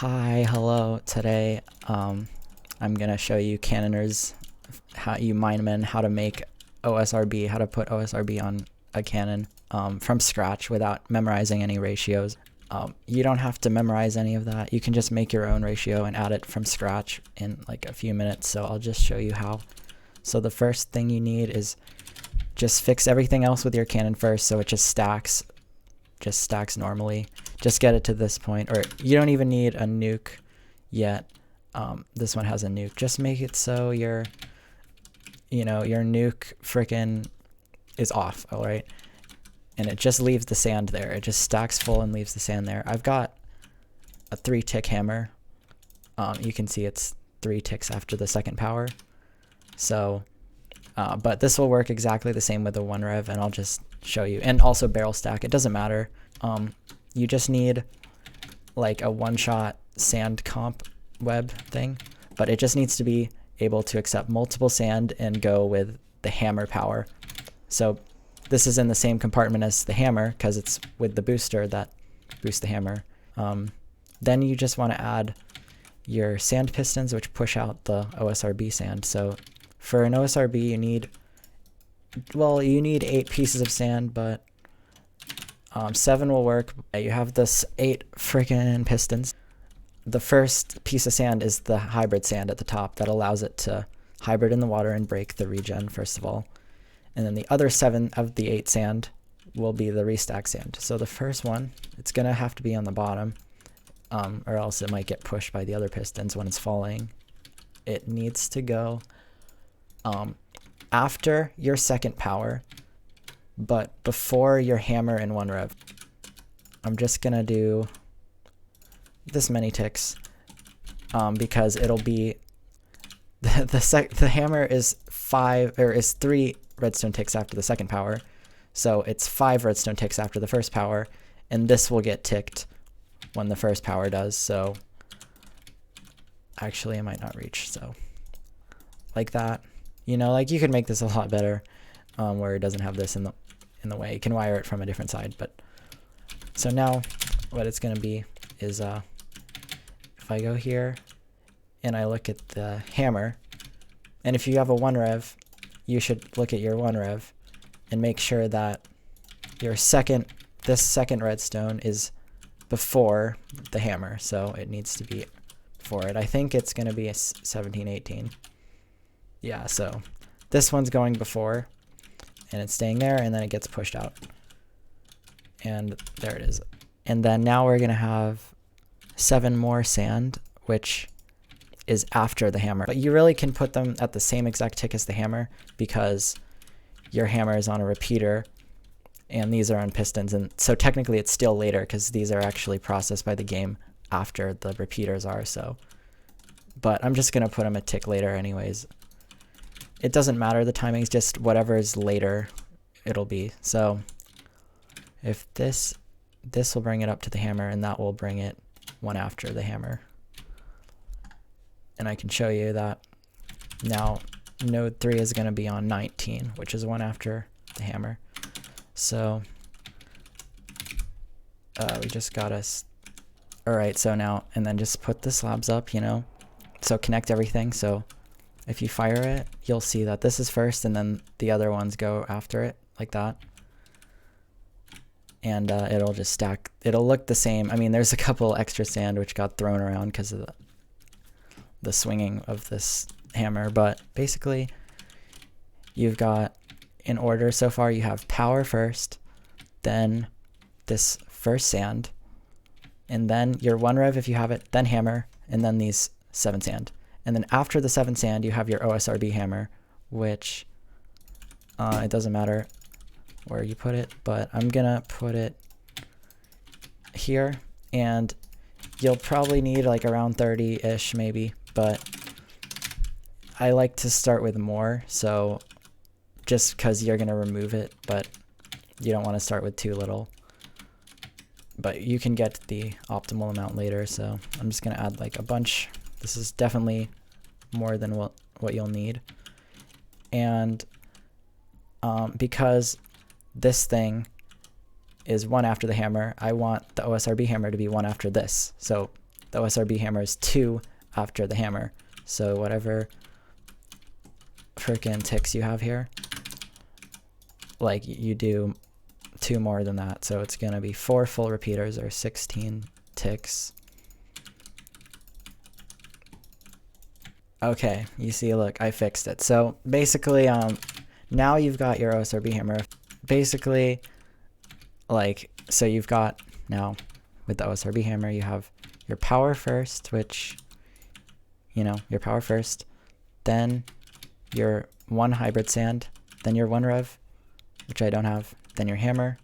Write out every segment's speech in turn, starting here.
Hi, hello. Today, I'm gonna show you cannoners, how you Mine how to make OSRB, how to put OSRB on a cannon from scratch without memorizing any ratios. You don't have to memorize any of that. You can just make your own ratio and add it from scratch in like a few minutes. So I'll just show you how. So the first thing you need is just fix everything else with your cannon first, so it just stacks normally. Just get it to this point, or you don't even need a nuke yet. This one has a nuke. Just make it so your nuke frickin' is off, all right? And it just leaves the sand there. It just stacks full and leaves the sand there. I've got a 3-tick hammer. You can see it's 3 ticks after the second power. So, but this will work exactly the same with the 1 rev, and I'll just show you. And also barrel stack, it doesn't matter. You just need like a one-shot sand comp web thing, but it just needs to be able to accept multiple sand and go with the hammer power. So this is in the same compartment as the hammer because it's with the booster that boosts the hammer. Then you just want to add your sand pistons, which push out the OSRB sand. So for an OSRB, you need 8 pieces of sand, but 7 will work. You have this 8 freaking pistons. The first piece of sand is the hybrid sand at the top that allows it to hybrid in the water and break the regen, first of all. And then the other 7 of the 8 sand will be the restack sand. So the first one, it's going to have to be on the bottom, or else it might get pushed by the other pistons when it's falling. It needs to go after your second power, but before your hammer and 1 rev. I'm just going to do this many ticks because it'll be the hammer is 3 redstone ticks after the second power, so it's 5 redstone ticks after the first power, and this will get ticked when the first power does. So actually I might not reach, so like that. Like you could make this a lot better where it doesn't have this in the way. You can wire it from a different side, but so now what it's going to be is if I go here and I look at the hammer, and if you have a 1 rev, you should look at your 1 rev and make sure that your this second redstone is before the hammer, so it needs to be before it. I think it's going to be a 17, 18. Yeah, so this one's going before, and it's staying there, and then it gets pushed out. And there it is. And then now we're going to have 7 more sand, which is after the hammer. But you really can put them at the same exact tick as the hammer because your hammer is on a repeater and these are on pistons. And so technically it's still later because these are actually processed by the game after the repeaters are. So, but I'm just going to put them a tick later anyways. It doesn't matter, the timing's just whatever is later it'll be. So if this will bring it up to the hammer, and that will bring it one after the hammer. And I can show you that now node 3 is going to be on 19, which is one after the hammer. So we just got us. All right, so now, and then just put the slabs up, so connect everything. So if you fire it, you'll see that this is first and then the other ones go after it, like that. And it'll just stack. It'll look the same. I mean, there's a couple extra sand which got thrown around because of the swinging of this hammer, but basically you've got, in order so far, you have power first, then this first sand, and then your 1 rev if you have it, then hammer, and then these 7 sand. And then after the 7 sand, you have your OSRB hammer, which it doesn't matter where you put it, but I'm gonna put it here, and you'll probably need like around 30-ish maybe, but I like to start with more, so just because you're gonna remove it, but you don't want to start with too little. But you can get the optimal amount later, so I'm just gonna add like a bunch. This is definitely more than what you'll need. And because this thing is 1 after the hammer, I want the OSRB hammer to be 1 after this. So the OSRB hammer is 2 after the hammer. So whatever freaking ticks you have here, like you do 2 more than that. So it's going to be 4 full repeaters or 16 ticks. Okay, you see, look, I fixed it. So basically, now you've got your OSRB hammer. Basically, like, so you've got now with the OSRB hammer, you have your power first, which, you know, your power first, then your 1 hybrid sand, then your 1 rev, which I don't have, then your hammer,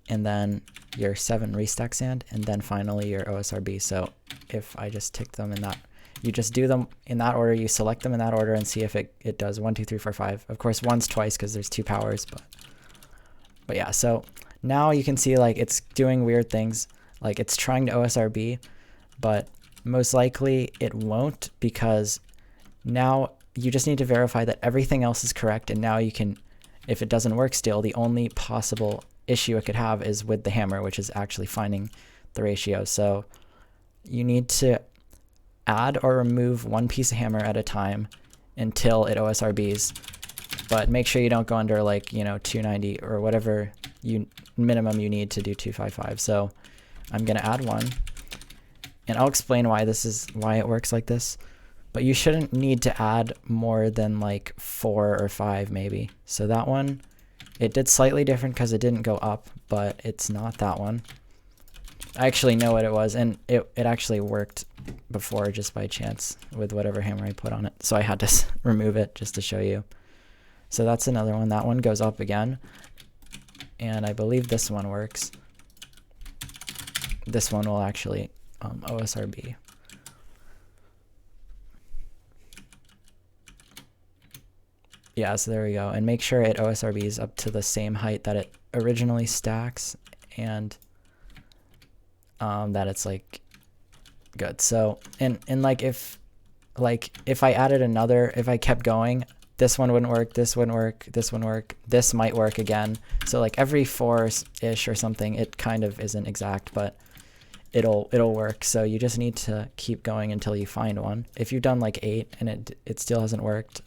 and then your 7 restack sand, and then finally your OSRB. So if I just tick them in that, you just do them in that order, you select them in that order and see if it does 1, 2, 3, 4, 5. Of course, 1's twice because there's 2 powers, but yeah, so now you can see like it's doing weird things. Like it's trying to OSRB, but most likely it won't, because now you just need to verify that everything else is correct, and now you can, if it doesn't work still, the only possible issue it could have is with the hammer, which is actually finding the ratio. So you need to add or remove 1 piece of hammer at a time until it OSRBs, but make sure you don't go under, like, you know, 290 or whatever minimum you need to do 255. So I'm gonna add 1, and I'll explain why it works like this, but you shouldn't need to add more than like 4 or 5 maybe. So that one, it did slightly different because it didn't go up, but it's not that one. I actually know what it was, and it actually worked before just by chance with whatever hammer I put on it. So I had to remove it just to show you. So that's another one. That one goes up again, and I believe this one works. This one will actually OSRB. Yeah, so there we go. And make sure it OSRBs up to the same height that it originally stacks, and that it's like good. So and like if I added another, if I kept going, this one wouldn't work, this wouldn't work, this wouldn't work, this might work again. So like every 4-ish or something, it kind of isn't exact, but it'll work. So you just need to keep going until you find one. If you've done like 8 and it still hasn't worked,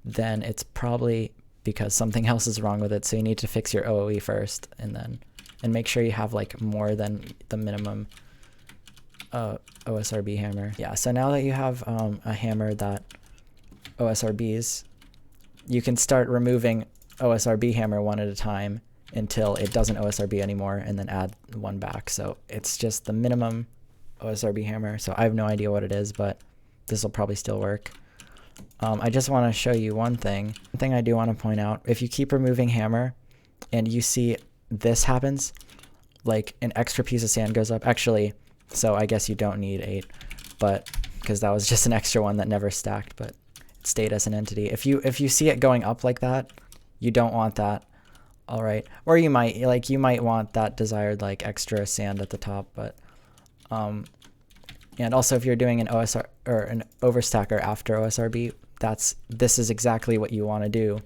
then it's probably because something else is wrong with it. So you need to fix your OOE first, and make sure you have like more than the minimum OSRB hammer. Yeah, so now that you have a hammer that OSRBs, you can start removing OSRB hammer 1 at a time until it doesn't OSRB anymore, and then add 1 back. So it's just the minimum OSRB hammer. So I have no idea what it is, but this will probably still work. I just want to show you one thing. One thing I do want to point out, if you keep removing hammer and you see this happens, like an extra piece of sand goes up. Actually, so I guess you don't need 8, but because that was just an extra one that never stacked, but it stayed as an entity. If you see it going up like that, you don't want that. All right, or you might want that desired like extra sand at the top, but and also if you're doing an OSR or an overstacker after OSRB, this is exactly what you want to do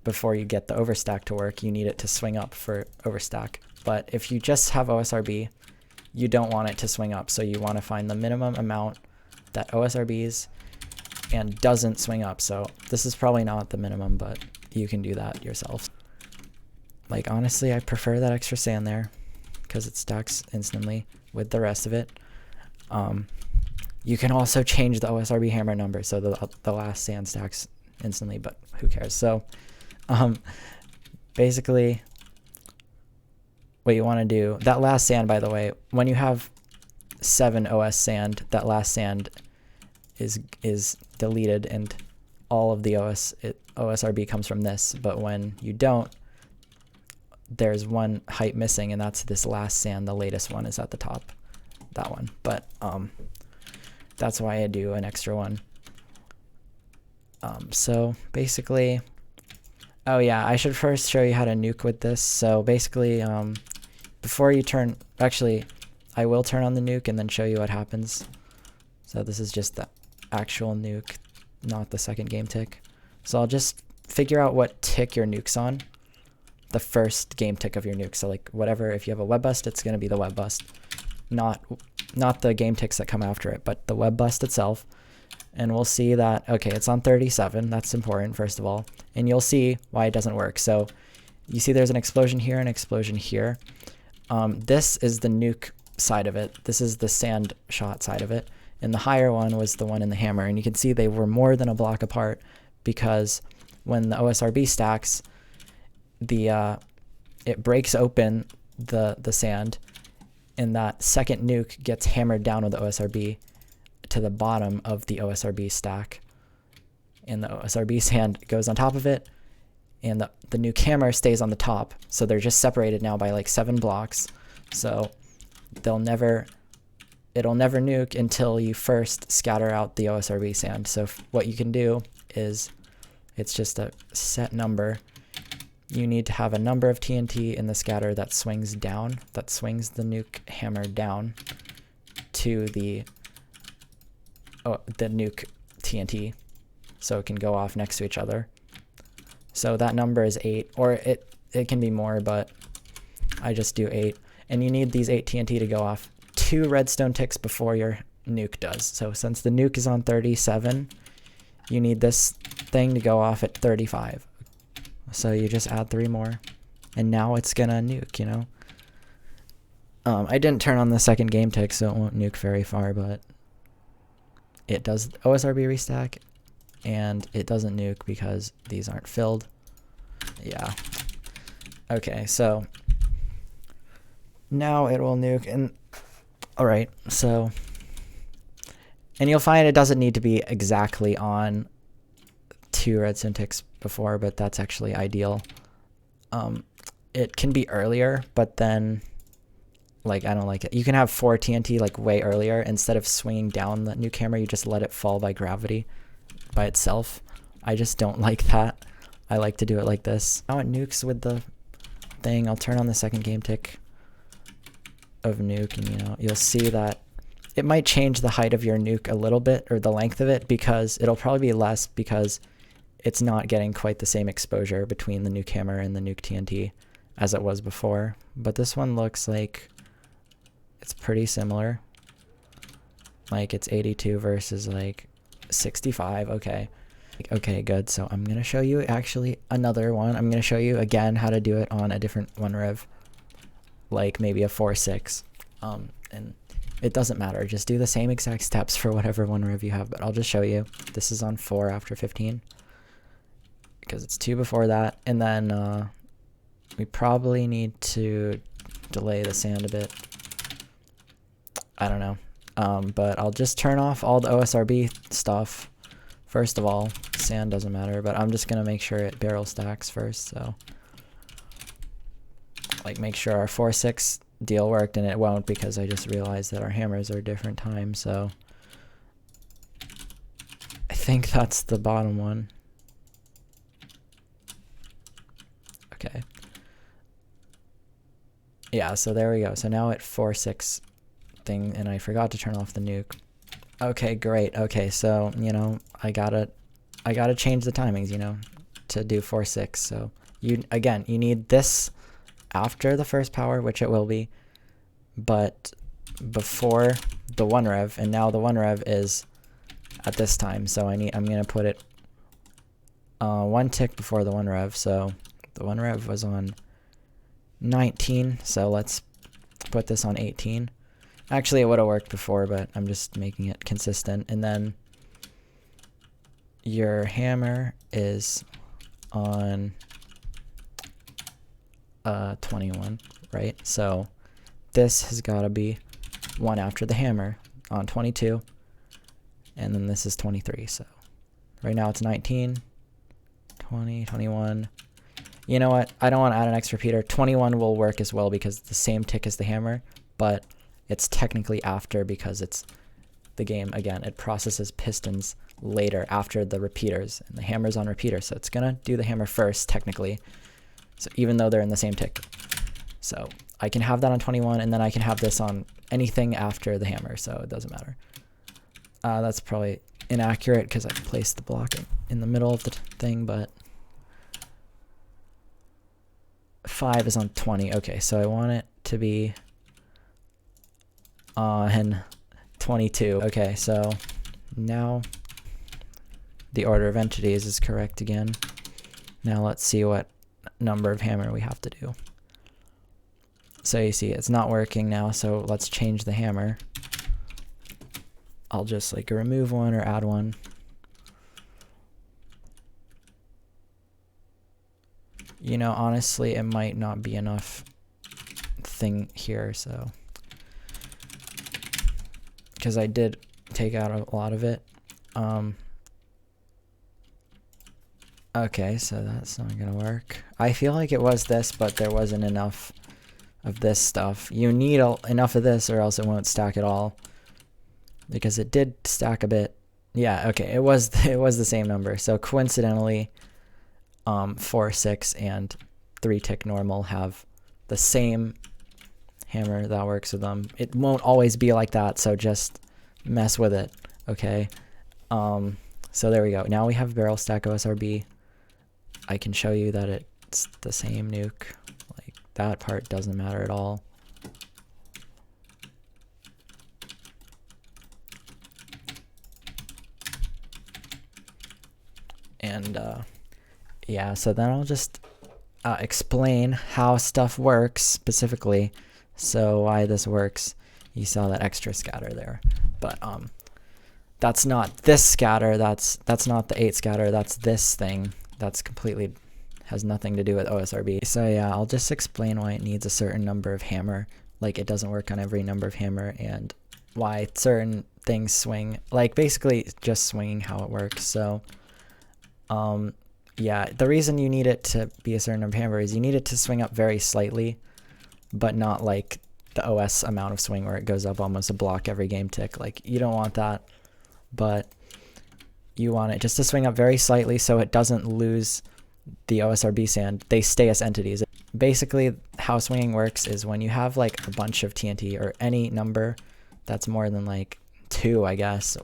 before you get the overstack to work. You need it to swing up for overstack. But if you just have OSRB, you don't want it to swing up. So you want to find the minimum amount that OSRBs and doesn't swing up. So this is probably not the minimum, but you can do that yourself. Like honestly, I prefer that extra sand there because it stacks instantly with the rest of it. You can also change the OSRB hammer number so the last sand stacks instantly, but who cares? So basically what you want to do, that last sand, by the way, when you have 7 OS sand, that last sand is deleted and all of the OSRB comes from this. But when you don't, there's 1 height missing, and that's this last sand. The latest one is at the top, that one. But that's why I do an extra one. So basically, oh yeah, I should first show you how to nuke with this. So basically, before you turn, actually, I will turn on the nuke and then show you what happens. So this is just the actual nuke, not the second game tick. So I'll just figure out what tick your nuke's on, the first game tick of your nuke. So like whatever, if you have a web bust, it's going to be the web bust, not not the game ticks that come after it, but the web bust itself. And we'll see that, okay, it's on 37. That's important, first of all. And you'll see why it doesn't work. So you see there's an explosion here, an explosion here. This is the nuke side of it. This is the sand shot side of it. And the higher one was the one in the hammer. And you can see they were more than a block apart because when the OSRB stacks, it breaks open the sand, and that second nuke gets hammered down with the OSRB to the bottom of the OSRB stack. And the OSRB sand goes on top of it, and the nuke hammer stays on the top. So they're just separated now by like 7 blocks. So it'll never nuke until you first scatter out the OSRB sand. So what you can do is, it's just a set number. You need to have a number of TNT in the scatter that swings down, that swings the nuke hammer down to the nuke TNT, so it can go off next to each other. So that number is 8, or it can be more, but I just do 8. And you need these 8 TNT to go off 2 redstone ticks before your nuke does. So since the nuke is on 37, you need this thing to go off at 35. So you just add 3 more, and now it's gonna nuke, you know? I didn't turn on the second game tick, so it won't nuke very far, but it does OSRB restack, and it doesn't nuke because these aren't filled. Yeah. Okay, so now it will nuke, and alright, so, and you'll find it doesn't need to be exactly on 2 redstone ticks before, but that's actually ideal. It can be earlier, but then, like, I don't like it. You can have 4 TNT like way earlier. Instead of swinging down the nuke hammer, you just let it fall by gravity by itself. I just don't like that. I like to do it like this. Now it nukes with the thing. I'll turn on the second game tick of nuke, and you know, you'll see that it might change the height of your nuke a little bit, or the length of it, because it'll probably be less because it's not getting quite the same exposure between the nuke hammer and the nuke TNT as it was before. But this one looks like it's pretty similar. Like it's 82 versus like 65. Okay. Okay, good. So I'm going to show you actually another one. I'm going to show you again how to do it on a different OneRev, like maybe a 4.6. And it doesn't matter. Just do the same exact steps for whatever OneRev you have, but I'll just show you. This is on 4 after 15. Because it's 2 before that, and then we probably need to delay the sand a bit. I don't know, but I'll just turn off all the OSRB stuff. First of all, sand doesn't matter, but I'm just gonna make sure it barrel stacks first. So, like, make sure our 4.6 deal worked, and it won't because I just realized that our hammers are different times. So, I think that's the bottom one. Okay. Yeah, so there we go. So now at 4.6 thing, and I forgot to turn off the nuke. Okay, great. Okay, so, you know, I gotta change the timings, you know, to do 4.6. So you need this after the first power, which it will be, but before the 1 rev, and now the 1 rev is at this time. So I'm gonna put it 1 tick before the 1 rev. So the 1 rev was on 19, so let's put this on 18. Actually, it would have worked before, but I'm just making it consistent. And then your hammer is on 21, right? So this has got to be 1 after the hammer on 22, and then this is 23. So right now it's 19, 20, 21. You know what? I don't want to add an X repeater. 21 will work as well because it's the same tick as the hammer, but it's technically after because it's the game. Again, it processes pistons later after the repeaters, and the hammer's on repeater, so it's going to do the hammer first, technically, so even though they're in the same tick. So I can have that on 21, and then I can have this on anything after the hammer, so it doesn't matter. That's probably inaccurate because I placed the block in the middle of the thing, but 5 is on 20. Okay, so I want it to be on 22. Okay, so now the order of entities is correct again. Now let's see what number of hammer we have to do. So you see it's not working now, so let's change the hammer. I'll just like remove one or add one. You know, honestly, it might not be enough thing here, so. Because I did take out a lot of it. Okay, so that's not gonna work. I feel like it was this, but there wasn't enough of this stuff. You need enough of this or else it won't stack at all. Because it did stack a bit. Yeah, okay, it was the same number. So coincidentally, 4, 6, and 3 tick normal have the same hammer that works with them. It won't always be like that, so just mess with it, okay? So there we go. Now we have barrel stack Osrb. I can show you that it's the same nuke. Like, that part doesn't matter at all. And yeah, so then I'll just explain how stuff works specifically. So why this works. You saw that extra scatter there, but that's not this scatter. That's not the 8 scatter. That's this thing. That's completely has nothing to do with Osrb. So yeah, I'll just explain why it needs a certain number of hammer. Like it doesn't work on every number of hammer, and why certain things swing. Like basically just swinging how it works. So yeah, the reason you need it to be a certain number of hammer is you need it to swing up very slightly, but not like the OS amount of swing where it goes up almost a block every game tick. Like you don't want that, but you want it just to swing up very slightly so it doesn't lose the Osrb sand. They stay as entities. Basically, how swinging works is when you have like a bunch of TNT or any number that's more than like 2, I guess,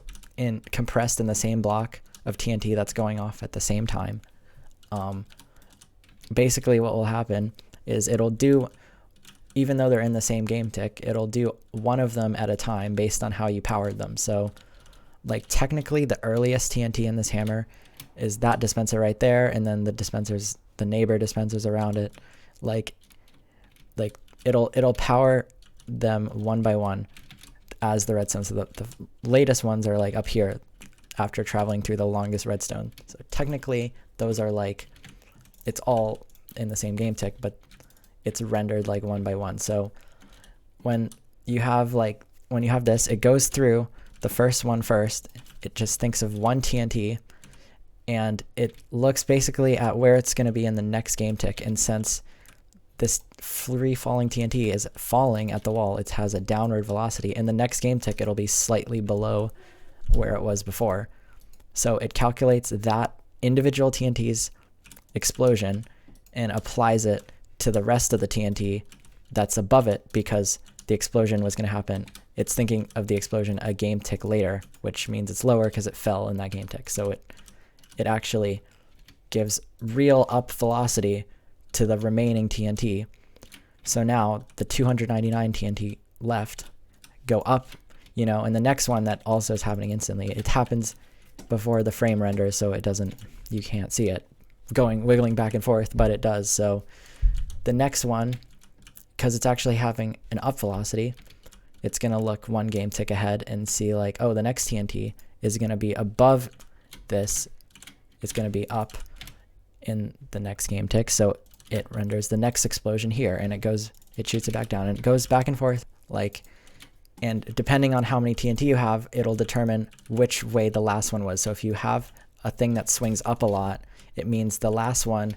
compressed in the same block of TNT that's going off at the same time. Basically what will happen is it'll do, even though they're in the same game tick, it'll do one of them at a time based on how you powered them. So like technically the earliest TNT in this hammer is that dispenser right there, and then the neighbor dispensers around it. Like it'll power them one by one as the redstone. So the latest ones are like up here after traveling through the longest redstone. So technically those are like, it's all in the same game tick, but it's rendered like one by one. So when you have this, it goes through the first one first. It just thinks of one TNT, and it looks basically at where it's going to be in the next game tick. And since this free falling TNT is falling at the wall, it has a downward velocity. In the next game tick, it'll be slightly below where it was before. So it calculates that individual TNT's explosion and applies it to the rest of the TNT that's above it, because the explosion was going to happen. It's thinking of the explosion a game tick later, which means it's lower because it fell in that game tick. So it actually gives real up velocity to the remaining TNT. So now the 299 TNT left go up, you know, and the next one that also is happening instantly, it happens before the frame renders, so it doesn't, you can't see it wiggling back and forth, but it does. So the next one, because it's actually having an up velocity, it's going to look one game tick ahead and see like, oh, the next TNT is going to be above this. It's going to be up in the next game tick. So it renders the next explosion here, and it shoots it back down, and it goes back and forth. Like, and depending on how many TNT you have, it'll determine which way the last one was. So if you have a thing that swings up a lot, it means the last one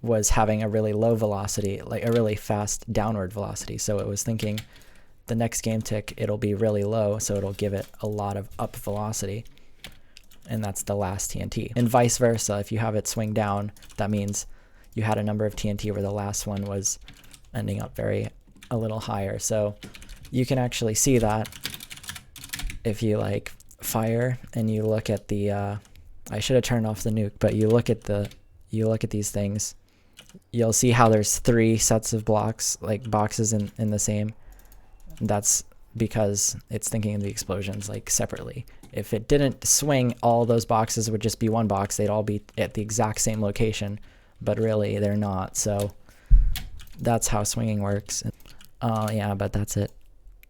was having a really low velocity, like a really fast downward velocity. So it was thinking the next game tick, it'll be really low, so it'll give it a lot of up velocity. And that's the last TNT. And vice versa, if you have it swing down, that means you had a number of TNT where the last one was ending up a little higher. So you can actually see that if you like fire and you look at the, I should have turned off the nuke, but you look at these things, you'll see how there's 3 sets of blocks, like boxes in the same. That's because it's thinking of the explosions like separately. If it didn't swing, all those boxes would just be one box. They'd all be at the exact same location, but really they're not. So that's how swinging works. Yeah, but that's it.